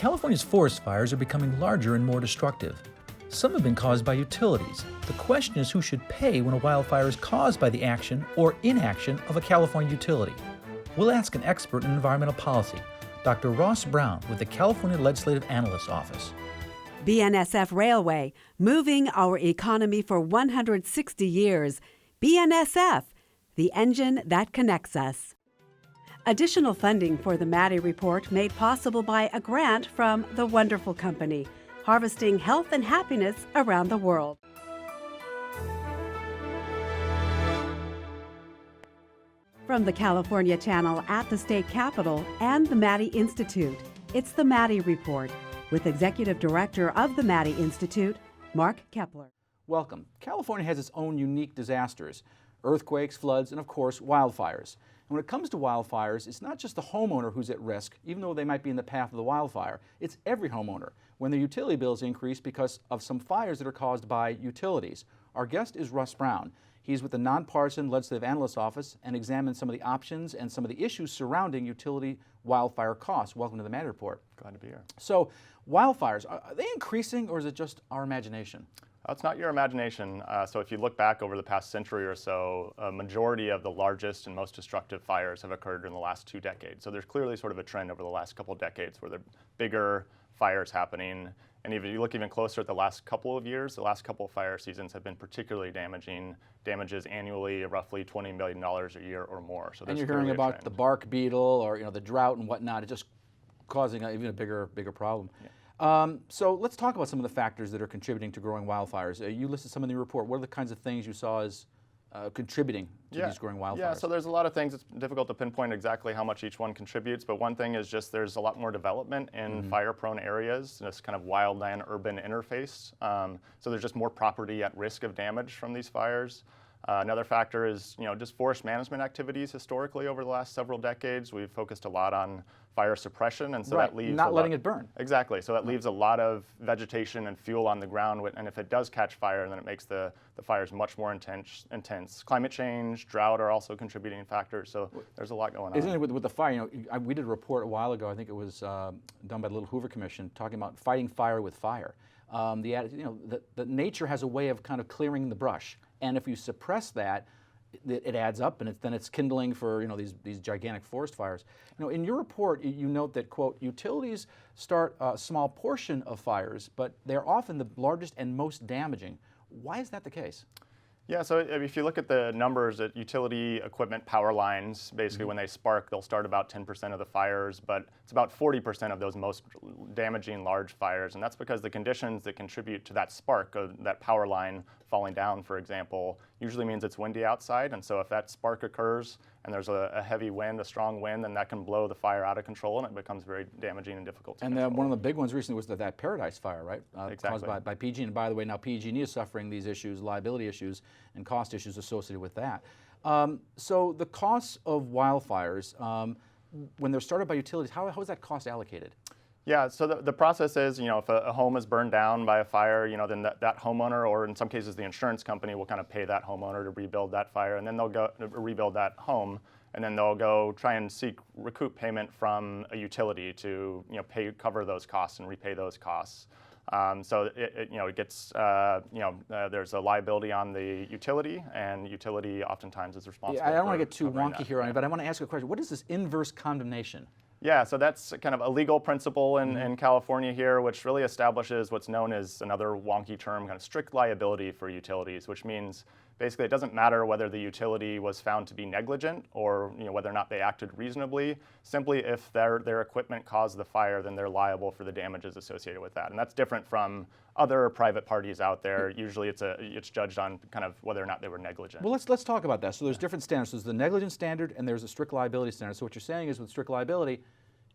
California's forest fires are becoming larger and more destructive. Some have been caused by utilities. The question is who should pay when a wildfire is caused by the action or inaction of a California utility. We'll ask an expert in environmental policy, Dr. Ross Brown with the California Legislative Analyst Office. BNSF Railway, moving our economy for 160 years. BNSF, the engine that connects us. Additional funding for the Maddy Report made possible by a grant from The Wonderful Company, harvesting health and happiness around the world. From the California Channel at the State Capitol and the Maddy Institute, it's the Maddy Report with Executive Director of the Maddy Institute, Mark Keppler. Welcome. California has its own unique disasters, earthquakes, floods, and of course, wildfires. And when it comes to wildfires, it's not just the homeowner who's at risk, even though they might be in the path of the wildfire. It's every homeowner when their utility bills increase because of some fires that are caused by utilities. Our guest is Russ Brown. He's with the nonpartisan Legislative Analyst Office and examines some of the options and some of the issues surrounding utility wildfire costs. Welcome to the Maddy Report. Glad to be here. So, wildfires, are they increasing or is it just our imagination? It's not your imagination. So if you look back over the past century or so, a majority of the largest and most destructive fires have occurred in the last 2 decades. So there's clearly sort of a trend over the last couple of decades where there are bigger fires happening. And if you look even closer at the last couple of years, the last couple of fire seasons have been particularly damaging. Damages annually of roughly $20 million a year or more. So and you're hearing about the bark beetle or the drought and whatnot. It's just causing even a bigger problem. Yeah. So let's talk about some of the factors that are contributing to growing wildfires. You listed some in the report. What are the kinds of things you saw as contributing to these growing wildfires? Yeah, so there's a lot of things. It's difficult to pinpoint exactly how much each one contributes, but one thing is just there's a lot more development in fire-prone areas, this kind of wildland-urban interface. So there's just more property at risk of damage from these fires. Another factor is, just forest management activities historically over the last several decades. We've focused a lot on fire suppression, and so that leaves not letting it burn. Exactly. So that leaves a lot of vegetation and fuel on the ground, and if it does catch fire, then it makes the fires much more intense. Climate change, drought are also contributing factors. So there's a lot going on. Isn't it with the fire? We did a report a while ago. I think it was done by the Little Hoover Commission, talking about fighting fire with fire. The nature has a way of kind of clearing the brush. And if you suppress that, it adds up, and then it's kindling for these gigantic forest fires. In your report, you note that, quote, utilities start a small portion of fires, but they're often the largest and most damaging. Why is that the case? Yeah, so if you look at the numbers at utility equipment power lines, basically when they spark, they'll start about 10% of the fires, but it's about 40% of those most damaging large fires, and that's because the conditions that contribute to that spark, that power line falling down, for example, usually means it's windy outside, and so if that spark occurs and there's a heavy wind, a strong wind, then that can blow the fire out of control, and it becomes very damaging and difficult to control. And one of the big ones recently was that Paradise Fire, right? Exactly. Caused by PG&E. And by the way, now PG&E is suffering these issues, liability issues, and cost issues associated with that. So the costs of wildfires, when they're started by utilities, how is that cost allocated? Yeah, so the process is, if a home is burned down by a fire, then that homeowner, or in some cases the insurance company, will kind of pay that homeowner to rebuild that fire, and then they'll go rebuild that home, and then they'll go try and recoup payment from a utility to cover those costs and repay those costs. So it gets there's a liability on the utility, and utility oftentimes is responsible. Yeah, I don't want to get too wonky here on it, but I want to ask you a question. What is this inverse condemnation? Yeah, so that's kind of a legal principle in California here, which really establishes what's known as another wonky term, kind of strict liability for utilities, which means basically it doesn't matter whether the utility was found to be negligent or whether or not they acted reasonably. Simply if their equipment caused the fire, then they're liable for the damages associated with that. And that's different from other private parties out there. Usually it's judged on kind of whether or not they were negligent. Well, let's talk about that. So there's different standards. There's the negligence standard and there's a strict liability standard. So what you're saying is with strict liability,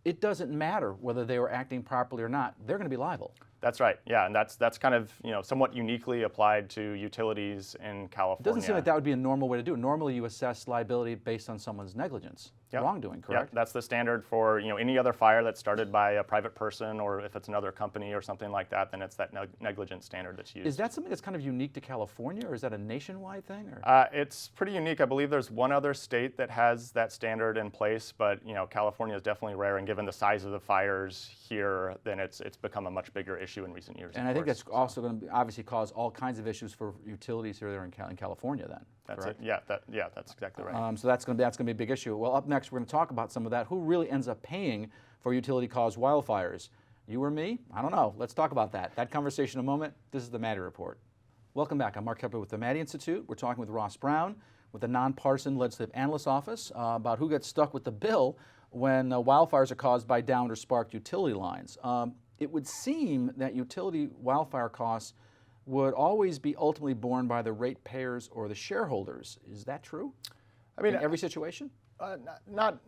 it doesn't matter whether they were acting properly or not. They're going to be liable. That's right. Yeah, and that's kind of somewhat uniquely applied to utilities in California. It doesn't seem like that would be a normal way to do it. Normally, you assess liability based on someone's negligence. wrongdoing, correct? Yeah, that's the standard for any other fire that's started by a private person, or if it's another company or something like that, then it's that negligence standard that's used. Is that something that's kind of unique to California, or is that a nationwide thing? It's pretty unique. I believe there's one other state that has that standard in place, but California is definitely rare, and given the size of the fires here, then it's become a much bigger issue in recent years. And I think that's also going to obviously cause all kinds of issues for utilities here there in California. Then that's correct? it. Yeah, that's exactly right. So that's going to be a big issue. Well, up next we're going to talk about some of that. Who really ends up paying for utility-caused wildfires? You or me? I don't know. Let's talk about that. That conversation in a moment. This is the Maddy Report. Welcome back. I'm Mark Keppler with the Maddy Institute. We're talking with Ross Brown with the Nonpartisan Legislative Analyst Office about who gets stuck with the bill when wildfires are caused by downed or sparked utility lines. It would seem that utility wildfire costs would always be ultimately borne by the ratepayers or the shareholders. Is that true? I mean, in every situation? Not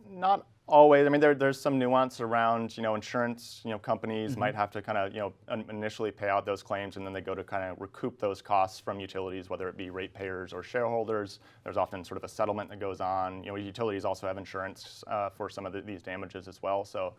always. I mean, there's some nuance around, insurance, companies might have to kind of, initially pay out those claims, and then they go to kind of recoup those costs from utilities, whether it be ratepayers or shareholders. There's often sort of a settlement that goes on. Utilities also have insurance for some of these damages as well. So,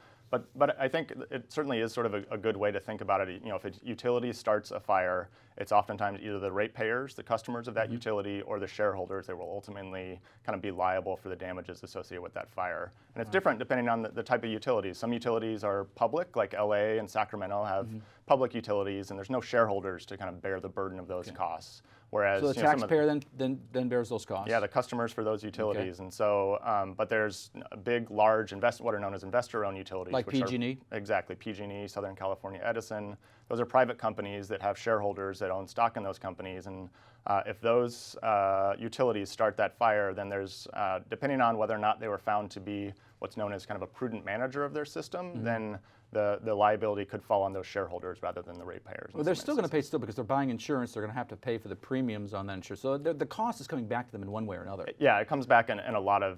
but I think it certainly is sort of a good way to think about it. If a utility starts a fire, it's oftentimes either the ratepayers, the customers of that utility, or the shareholders that will ultimately kind of be liable for the damages associated with that fire. And it's different depending on the type of utilities. Some utilities are public, like LA and Sacramento have public utilities, and there's no shareholders to kind of bear the burden of those costs. Whereas, so the taxpayer then bears those costs? Yeah, the customers for those utilities. And so, but there's big, large, what are known as investor-owned utilities. Like PG&E? Exactly, PG&E, Southern California Edison. Those are private companies that have shareholders that own stock in those companies. And if those utilities start that fire, then there's, depending on whether or not they were found to be what's known as kind of a prudent manager of their system, then the liability could fall on those shareholders rather than the ratepayers. Well, they're still going to pay because they're buying insurance. They're going to have to pay for the premiums on that insurance. So the cost is coming back to them in one way or another. Yeah, it comes back in a lot of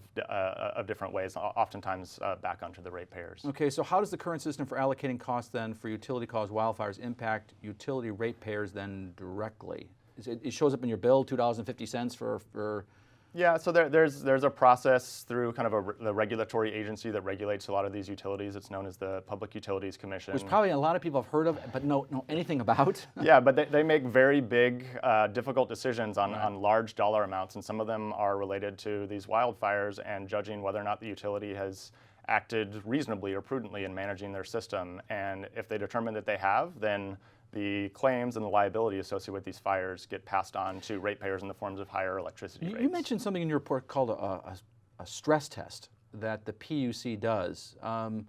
different ways, oftentimes back onto the ratepayers. Okay, so how does the current system for allocating costs then for utility-caused wildfires impact utility ratepayers then directly? It shows up in your bill, $2.50 for Yeah, so there's a process through kind of the regulatory agency that regulates a lot of these utilities. It's known as the Public Utilities Commission. Which probably a lot of people have heard of, but know anything about. Yeah, but they make very big, difficult decisions on large dollar amounts, and some of them are related to these wildfires and judging whether or not the utility has acted reasonably or prudently in managing their system. And if they determine that they have, then the claims and the liability associated with these fires get passed on to ratepayers in the forms of higher electricity rates. You mentioned something in your report called a stress test that the PUC does. And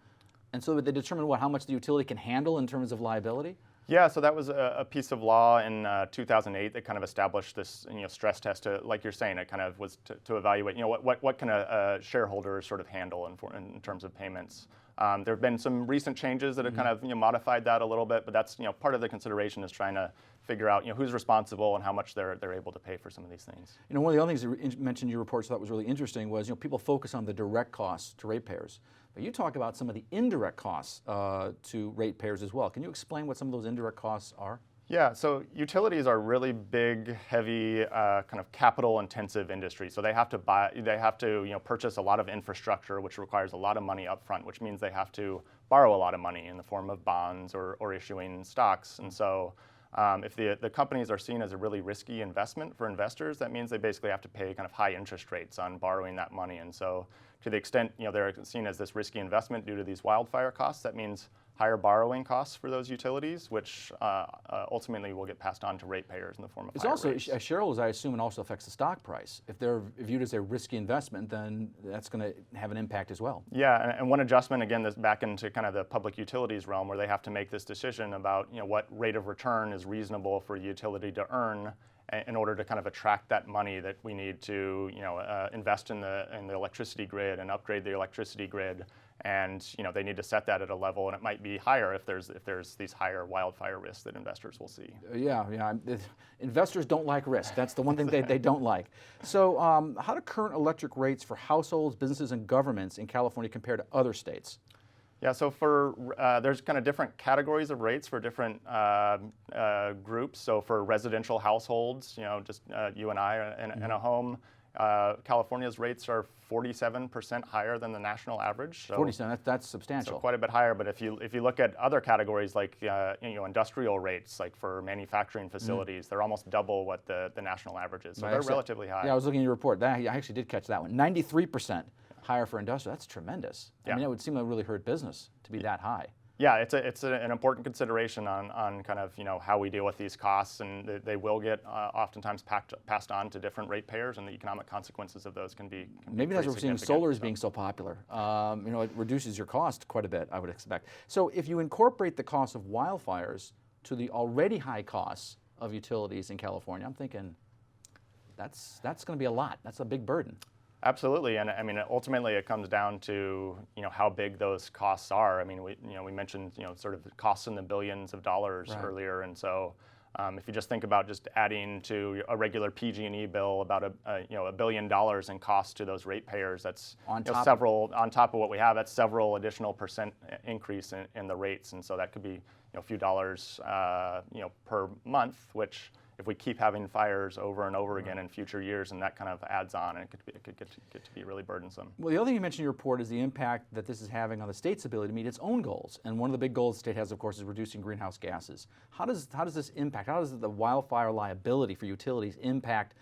so they determine how much the utility can handle in terms of liability? Yeah, so that was a piece of law in 2008 that kind of established this stress test to, like you're saying, it kind of was to evaluate what can a shareholder sort of handle in terms of payments. There have been some recent changes that have kind of modified that a little bit, but that's part of the consideration is trying to figure out who's responsible and how much they're able to pay for some of these things. One of the other things you mentioned in your reports I thought was really interesting was people focus on the direct costs to ratepayers, but you talk about some of the indirect costs to ratepayers as well. Can you explain what some of those indirect costs are? Yeah, so utilities are really big, heavy, kind of capital-intensive industry. So they have to purchase a lot of infrastructure, which requires a lot of money up front, which means they have to borrow a lot of money in the form of bonds or issuing stocks. And so if the companies are seen as a really risky investment for investors, that means they basically have to pay kind of high interest rates on borrowing that money. And so to the extent they're seen as this risky investment due to these wildfire costs, that means higher borrowing costs for those utilities, which ultimately will get passed on to ratepayers in the form of higher rates. As shareholders, I assume it also affects the stock price. If they're viewed as a risky investment, then that's going to have an impact as well. Yeah, and one adjustment, again, that's back into kind of the public utilities realm where they have to make this decision about what rate of return is reasonable for a utility to earn in order to kind of attract that money that we need to invest in the electricity grid and upgrade the electricity grid. And they need to set that at a level, and it might be higher if there's these higher wildfire risks that investors will see. Yeah. Investors don't like risk. That's the one thing they don't like. So how do current electric rates for households, businesses, and governments in California compare to other states? Yeah, so there's kind of different categories of rates for different groups. So for residential households, just you and I in a home, California's rates are 47% higher than the national average. So, 47, that's substantial. so quite a bit higher. But if you look at other categories like industrial rates, like for manufacturing facilities, they're almost double what the national average is. So they're relatively high. Yeah, I was looking at your report. I actually did catch that one. 93% higher for industrial. That's tremendous. I mean, it would seem to really hurt business to be that high. Yeah, it's an important consideration on kind of how we deal with these costs, and they will get oftentimes passed on to different ratepayers, and the economic consequences of those can be maybe that's what we're seeing. Solar is being so popular. It reduces your cost quite a bit, I would expect. So if you incorporate the cost of wildfires to the already high costs of utilities in California, I'm thinking that's going to be a lot. That's a big burden. Absolutely, and I mean ultimately it comes down to how big those costs are. I mean we mentioned sort of the costs in the billions of dollars earlier, and so if you just think about just adding to a regular PG&E bill about $1 billion in cost to those ratepayers, that's on top of what we have. That's several additional percent increase in the rates, and so that could be a few dollars per month, which if we keep having fires over and over again in future years, and that kind of adds on, and it could get to be really burdensome. Well, the other thing you mentioned in your report is the impact that this is having on the state's ability to meet its own goals. And one of the big goals the state has, of course, is reducing greenhouse gases. How does this impact? How does the wildfire liability for utilities impact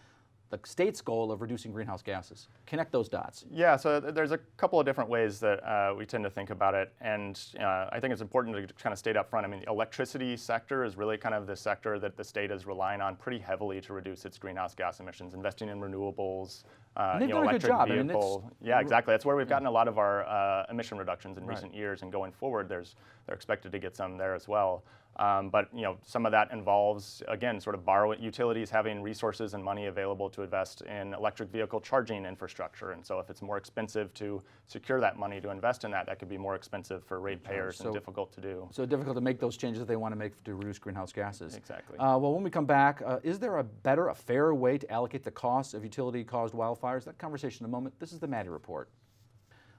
the state's goal of reducing greenhouse gases? Connect those dots. Yeah, so there's a couple of different ways that we tend to think about it, and I think it's important to kind of state up front. I mean, the electricity sector is really kind of the sector that the state is relying on pretty heavily to reduce its greenhouse gas emissions, investing in renewables, electric vehicle. Yeah, exactly. That's where we've gotten a lot of our emission reductions in recent years, and going forward, they're expected to get some there as well. But some of that involves, again, sort of utilities having resources and money available to invest in electric vehicle charging infrastructure. And so if it's more expensive to secure that money to invest in that could be more expensive for ratepayers and difficult to do. So difficult to make those changes that they want to make to reduce greenhouse gases. Exactly. Well, when we come back, is there a fairer way to allocate the costs of utility-caused wildfires? That conversation in a moment. This is the Maddy Report.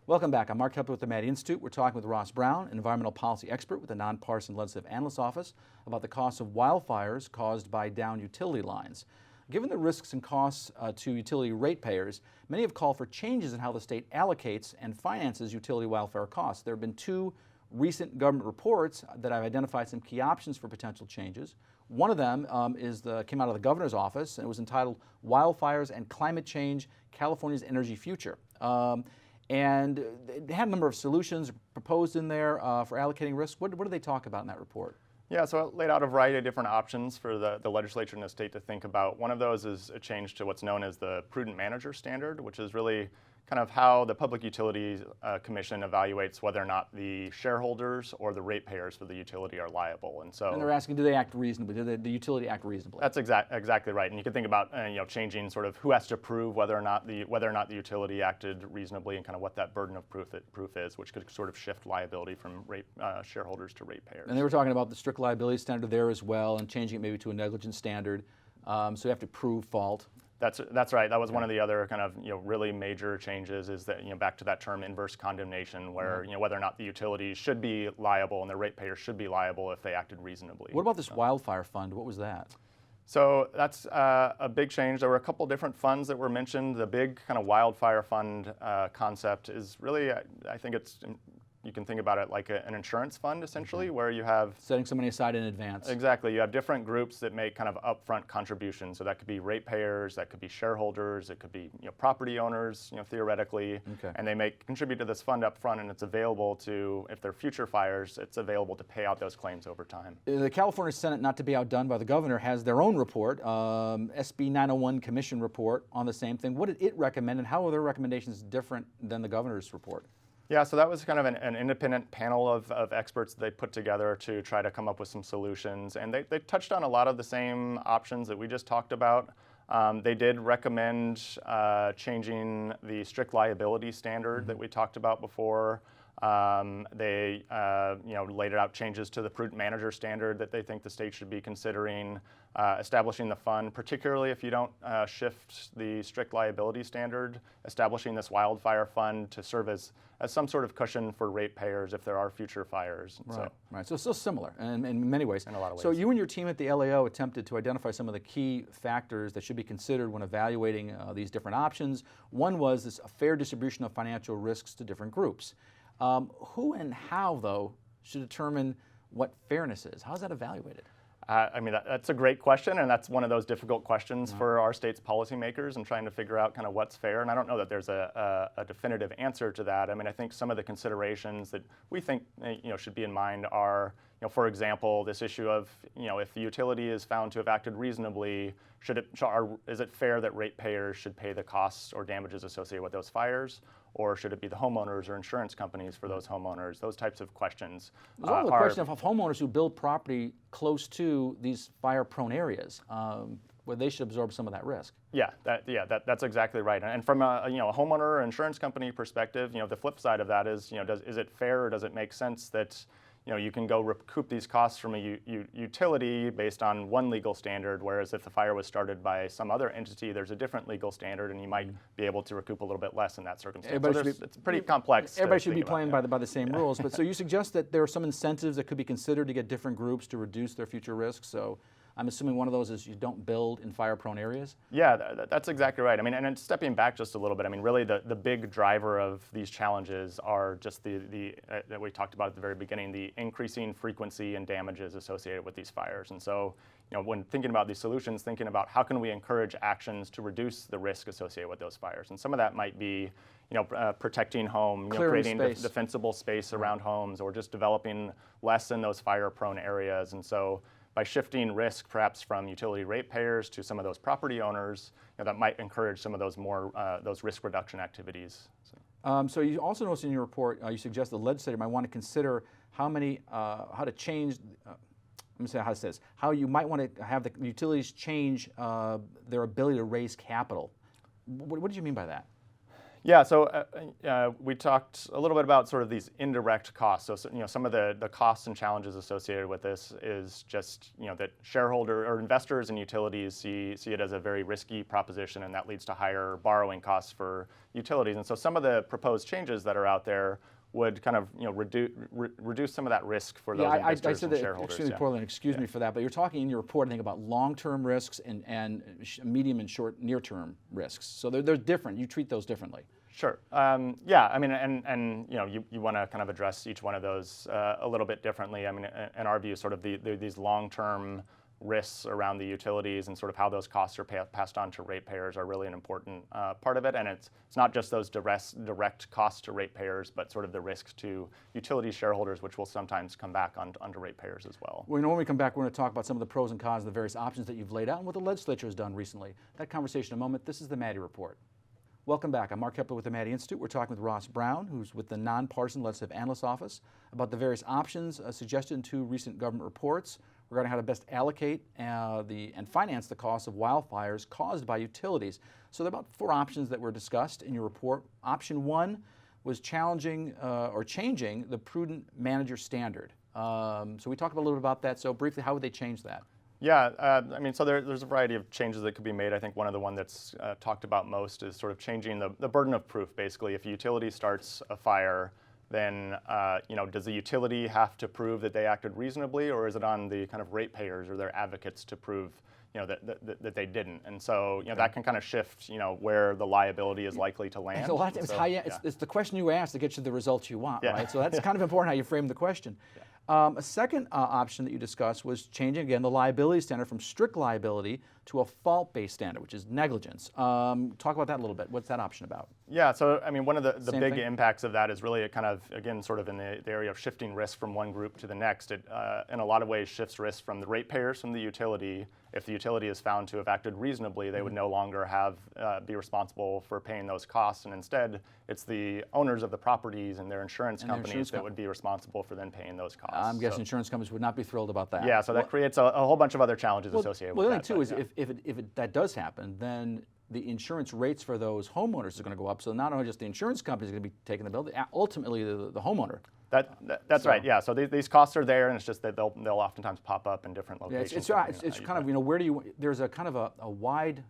Welcome back. I'm Mark Keppler with the Maddy Institute. We're talking with Ross Brown, an environmental policy expert with the Nonpartisan Legislative Analyst Office, about the costs of wildfires caused by downed utility lines. Given the risks and costs to utility ratepayers, many have called for changes in how the state allocates and finances utility wildfire costs. There have been two recent government reports that have identified some key options for potential changes. One of them came out of the governor's office, and it was entitled Wildfires and Climate Change, California's Energy Future. And they had a number of solutions proposed in there for allocating risk. What do they talk about in that report? Yeah, so it laid out a variety of different options for the legislature and the state to think about. One of those is a change to what's known as the prudent manager standard, which is really kind of how the Public Utilities Commission evaluates whether or not the shareholders or the ratepayers for the utility are liable. And they're asking, do they act reasonably? Do the utility act reasonably? That's exactly right. And you can think about changing sort of who has to prove whether or not the utility acted reasonably, and kind of what that burden of proof is, which could sort of shift liability from shareholders to ratepayers. And they were talking about the strict liability standard there as well, and changing it maybe to a negligence standard. So you have to prove fault. That's right. That was one of the other kind of really major changes, is that back to that term inverse condemnation, where whether or not the utilities should be liable and the ratepayers should be liable if they acted reasonably. What about this wildfire fund? What was that? So that's a big change. There were a couple different funds that were mentioned. The big kind of wildfire fund concept is really, I think you can think about it like an insurance fund, essentially, where you have setting some money aside in advance. Exactly. You have different groups that make kind of upfront contributions. So that could be ratepayers, that could be shareholders, it could be property owners, theoretically, and they contribute to this fund up front, and it's available to, if there are future fires, it's available to pay out those claims over time. The California Senate, not to be outdone by the governor, has their own report, SB 901 Commission report on the same thing. What did it recommend, and how are their recommendations different than the governor's report? Yeah, so that was kind of an independent panel of experts that they put together to try to come up with some solutions. And they touched on a lot of the same options that we just talked about. They did recommend changing the strict liability standard that we talked about before. They laid out changes to the prudent manager standard that they think the state should be considering, establishing the fund, particularly if you don't shift the strict liability standard, establishing this wildfire fund to serve as some sort of cushion for ratepayers if there are future fires. Right. So still similar in many ways. In a lot of ways. So you and your team at the LAO attempted to identify some of the key factors that should be considered when evaluating these different options. One was this fair distribution of financial risks to different groups. Who and how, though, should determine what fairness is? How is that evaluated? That's a great question, and that's one of those difficult questions for our state's policymakers and trying to figure out kind of what's fair. And I don't know that there's a definitive answer to that. I think some of the considerations that we think should be in mind are, for example, this issue of if the utility is found to have acted reasonably, is it fair that ratepayers should pay the costs or damages associated with those fires? Or should it be the homeowners or insurance companies for those homeowners? Those types of questions. There's also the question of homeowners who build property close to these fire-prone areas, where they should absorb some of that risk. That's exactly right. And from a homeowner or insurance company perspective, the flip side of that is, is it fair or does it make sense that you can go recoup these costs from a utility based on one legal standard, whereas if the fire was started by some other entity, there's a different legal standard, and you might be able to recoup a little bit less in that circumstance. It's pretty complex. Everybody should be playing by the same rules. But so you suggest that there are some incentives that could be considered to get different groups to reduce their future risks. So I'm assuming one of those is you don't build in fire-prone areas? Yeah, that's exactly right. And stepping back just a little bit, really the big driver of these challenges are just the that we talked about at the very beginning, the increasing frequency and damages associated with these fires. And so, when thinking about these solutions, thinking about how can we encourage actions to reduce the risk associated with those fires. And some of that might be, protecting home, creating defensible space around homes, or just developing less in those fire-prone areas. And so, by shifting risk perhaps from utility ratepayers to some of those property owners, that might encourage some of those more those risk reduction activities. So you also notice in your report, you suggest the legislature might want to consider how to change. Let me say how it says. How you might want to have the utilities change their ability to raise capital. What did you mean by that? Yeah, so we talked a little bit about sort of these indirect costs. So some of the costs and challenges associated with this is just that shareholder or investors and utilities see it as a very risky proposition, and that leads to higher borrowing costs for utilities. And so some of the proposed changes that are out there would kind of reduce some of that risk for those investors and shareholders. Extremely poorly, and excuse me for that, but you're talking in your report, I think, about long-term risks and medium and short near-term risks. So they're different. You treat those differently. Sure. And you want to kind of address each one of those a little bit differently. In our view, sort of these long-term risks around the utilities and sort of how those costs are passed on to ratepayers are really an important part of it. And it's not just those direct costs to ratepayers, but sort of the risks to utility shareholders, which will sometimes come back onto ratepayers as well. Well, when we come back, we're going to talk about some of the pros and cons of the various options that you've laid out and what the legislature has done recently. That conversation in a moment. This is the Maddy Report. Welcome back. I'm Mark Keppler with the Maddy Institute. We're talking with Ross Brown, who's with the Nonpartisan Legislative Analyst Office, about the various options suggested in two recent government reports regarding how to best allocate and finance the costs of wildfires caused by utilities. So there are about 4 options that were discussed in your report. Option 1 was changing the prudent manager standard. So we talked a little bit about that. So briefly, how would they change that? Yeah, so there's a variety of changes that could be made. I think one of the one that's talked about most is sort of changing the burden of proof. Basically, if a utility starts a fire, then does the utility have to prove that they acted reasonably, or is it on the kind of ratepayers or their advocates to prove that they didn't? And so that can kind of shift where the liability is likely to land. And a lot of times, it's the question you ask that gets you the results you want, right? So that's kind of important how you frame the question. A second option that you discussed was changing, again, the liability standard from strict liability to a fault-based standard, which is negligence. Talk about that a little bit. What's that option about? Yeah, so one of the big impacts of that is really a kind of, again, sort of in the area of shifting risk from one group to the next. It, in a lot of ways, shifts risk from the ratepayers, from the utility. If the utility is found to have acted reasonably, they would no longer be responsible for paying those costs, and instead, it's the owners of the properties and their insurance companies that would be responsible for then paying those costs. I'm guessing insurance companies would not be thrilled about that. Yeah, so that creates a whole bunch of other challenges associated with that. Well, the other thing too is if that does happen, then the insurance rates for those homeowners are going to go up. So not only just the insurance company is going to be taking the bill, ultimately the homeowner. That's right. Yeah. So these costs are there, and it's just that they'll oftentimes pop up in different locations. Yeah, it's kind of, where do you, there's a kind of a wide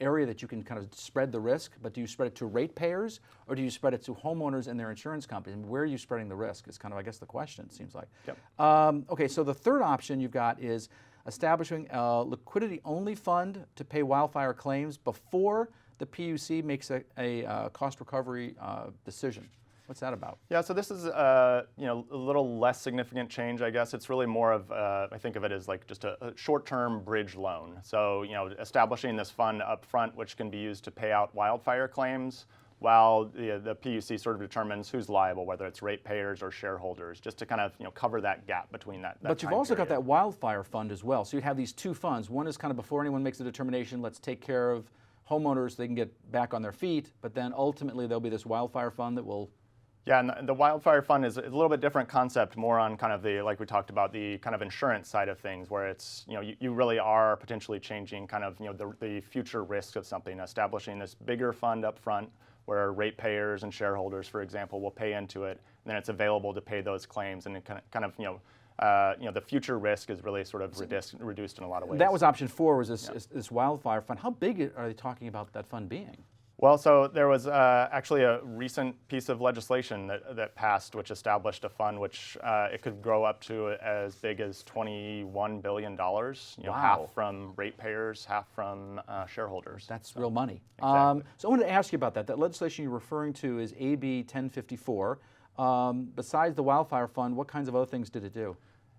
area that you can kind of spread the risk, but do you spread it to ratepayers or do you spread it to homeowners and their insurance companies? And where are you spreading the risk is kind of, I guess, the question, it seems like. Yep. Okay, so the third option you've got is establishing a liquidity-only fund to pay wildfire claims before the PUC makes a cost recovery decision. What's that about? Yeah, so this is a little less significant change, I guess. It's really more of I think of it as like just a short-term bridge loan. So establishing this fund up front, which can be used to pay out wildfire claims, while the PUC sort of determines who's liable, whether it's ratepayers or shareholders, just to kind of cover that gap between that. But you've also got that wildfire fund as well. So you have these two funds. One is kind of before anyone makes a determination, let's take care of homeowners, they can get back on their feet. But then ultimately there'll be this wildfire fund that will. Yeah, and the wildfire fund is a little bit different concept, more on kind of like we talked about, the kind of insurance side of things, where it's, you really are potentially changing kind of, the future risks of something, establishing this bigger fund up front where ratepayers and shareholders, for example, will pay into it, and then it's available to pay those claims, and it kind of the future risk is really sort of reduced in a lot of ways. That was option 4, was this wildfire fund. How big are they talking about that fund being? Well, so there was actually a recent piece of legislation that passed, which established a fund which it could grow up to as big as $21 billion. Wow. Half from ratepayers, half from shareholders. That's real money. Exactly. So I wanted to ask you about that. That legislation you're referring to is AB 1054. Besides the wildfire fund, what kinds of other things did it do?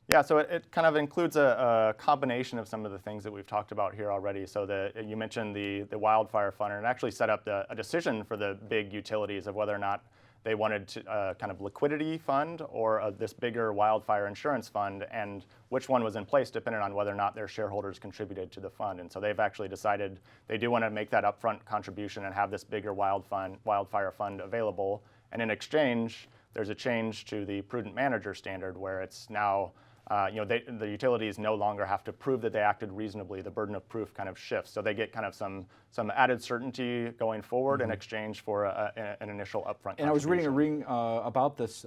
Yeah, so it kind of includes a combination of some of the things that we've talked about here already. So you mentioned the wildfire fund, and it actually set up a decision for the big utilities of whether or not they wanted to kind of liquidity fund or this bigger wildfire insurance fund, and which one was in place depending on whether or not their shareholders contributed to the fund. And so they've actually decided they do want to make that upfront contribution and have this bigger wildfire fund available. And in exchange, there's a change to the prudent manager standard where it's now the utilities no longer have to prove that they acted reasonably. The burden of proof kind of shifts. So they get kind of some added certainty going forward in exchange for an initial upfront contribution. And I was reading about this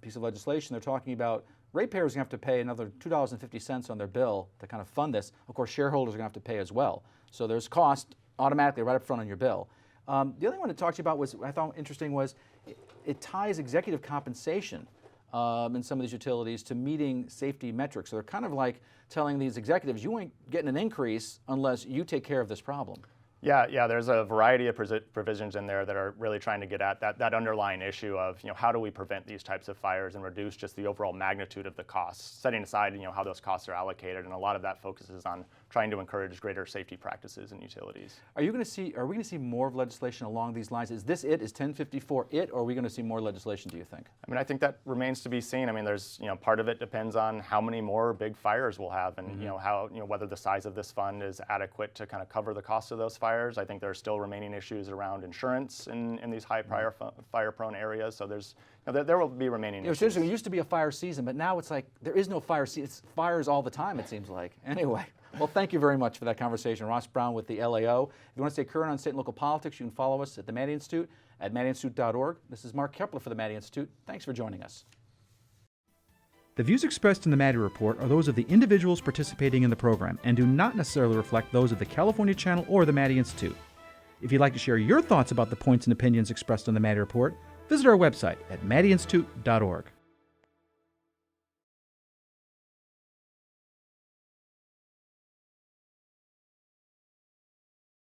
piece of legislation. They're talking about ratepayers are going to have to pay another $2.50 on their bill to kind of fund this. Of course, shareholders are going to have to pay as well. So there's cost automatically right up front on your bill. The other thing I wanted to talk to you about I thought interesting was it ties executive compensation in some of these utilities to meeting safety metrics. So they're kind of like telling these executives, you ain't getting an increase unless you take care of this problem. Yeah, there's a variety of provisions in there that are really trying to get at that underlying issue of, how do we prevent these types of fires and reduce just the overall magnitude of the costs, setting aside, how those costs are allocated, and a lot of that focuses on trying to encourage greater safety practices in utilities. Are we going to see more of legislation along these lines? Is this it? Is 1054 it, or are we going to see more legislation, do you think? I mean, I think that remains to be seen. I mean, there's, part of it depends on how many more big fires we'll have, and whether the size of this fund is adequate to kind of cover the cost of those fires. I think there are still remaining issues around insurance in these high fire-prone areas. So there will be remaining issues. It's interesting. It used to be a fire season, but now it's like there is no fire season. It's fires all the time, it seems like. Anyway, well, thank you very much for that conversation. Ross Brown with the LAO. If you want to stay current on state and local politics, you can follow us at the Maddy Institute at maddyinstitute.org. This is Mark Keppler for the Maddy Institute. Thanks for joining us. The views expressed in the Maddy Report are those of the individuals participating in the program and do not necessarily reflect those of the California Channel or the Maddy Institute. If you'd like to share your thoughts about the points and opinions expressed on the Maddy Report, visit our website at maddyinstitute.org.